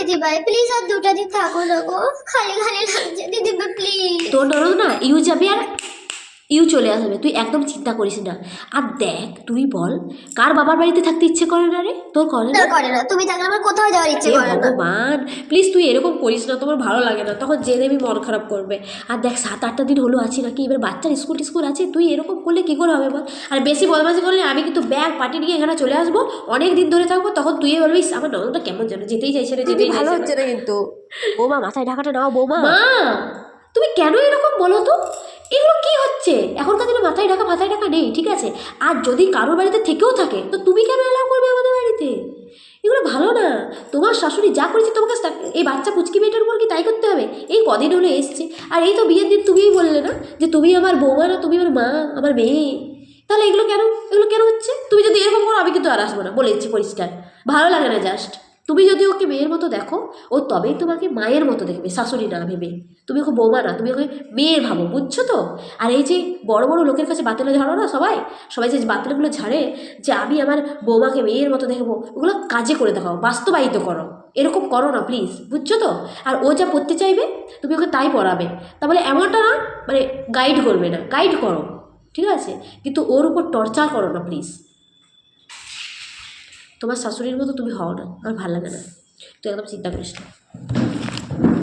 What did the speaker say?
দিদিভাই প্লিজ আর 2টা দিন থাকো না গো, খালি খালি লাগছে দিদিভাই প্লিজ। তোর ননদ না ইউ যাবে আর ইউ চলে আসবে, তুই একদম চিন্তা করিস না। আর দেখ তুই বল, কার বাবার বাড়িতে থাকতে ইচ্ছে করে না রে? তোর করে না না? করে না, তুমি থাকলে আমার কোথাও যাওয়ার ইচ্ছে এ করে না। ভগবান, প্লিজ তুই এরকম করিস না, তোমার ভালো লাগে না, তখন জেনেমি মন খারাপ করবে। আর দেখ 7-8টা দিন হলো আছি নাকি, এবার বাচ্চার স্কুল টিস্কুল আছে, তুই এরকম করলে কী করে হবে বল? আর বেশি বদমাশি করলে আমি কিন্তু ব্যাগ পাটি নিয়ে এখানে চলে আসবো, অনেক দিন ধরে থাকবো, তখন তুই বলবি আমার ননদটা কেমন যেন যেতেই চাইছে না, যেতেই ভালো চাইছে হচ্ছে না কিন্তু। বৌমা মাথায় ঢাকাটা নাও বৌমা। মা। তুমি কেন এরকম বলো তো? এগুলো কি হচ্ছে? এখনকার দিনে মাথায় ঢাকা নেই, ঠিক আছে? আর যদি কারোর বাড়িতে থেকেও থাকে তো তুমি কেন এলাও করবে আমাদের বাড়িতে? এগুলো ভালো না। তোমার শাশুড়ি যা করেছে তোমাকে এই বাচ্চা পুচকি মেয়েটার উপর কি তাই করতে হবে? এই কদিন হলে এসছে, আর এই তো বিয়ের দিন তুমিই বললে না যে তুমি আমার বৌমা না, তুমি আমার মা, আমার মেয়ে। তাহলে এগুলো কেন হচ্ছে? তুমি যদি এরকম করো আমি কিন্তু আর আসবো না, বলে দিচ্ছি পরিষ্কার। ভালো লাগে না জাস্ট। তুমি যদি ওকে মেয়ের মতো দেখো, ও তবেই তোমাকে মায়ের মতো দেখবে, শাশুড়ি না ভেবে। তুমি ওকে বৌমা না, তুমি ওকে মেয়ের ভাবো, বুঝছো তো? আর এই যে বড় বড় লোকের কাছে বাতিলে ঝাড়ো না সবাই, সবাই যে বাতিলগুলো ঝাড়ে যে আমি আমার বৌমাকে মেয়ের মতো দেখবো, ওগুলো কাজে করে দেখাও, বাস্তবায়িত করো। এরকম করো না প্লিজ, বুঝছো তো? আর ও যা পড়তে চাইবে তুমি ওকে তাই পড়াবে। তাহলে এমনটা না মানে গাইড করবে না, গাইড করো, ঠিক আছে? কিন্তু ওর উপর টর্চার করো না প্লিজ। তোমার শাশুড়ির মতো তুমি হও না, আমার ভালো লাগে না। তুই একদম চিন্তা করিস না।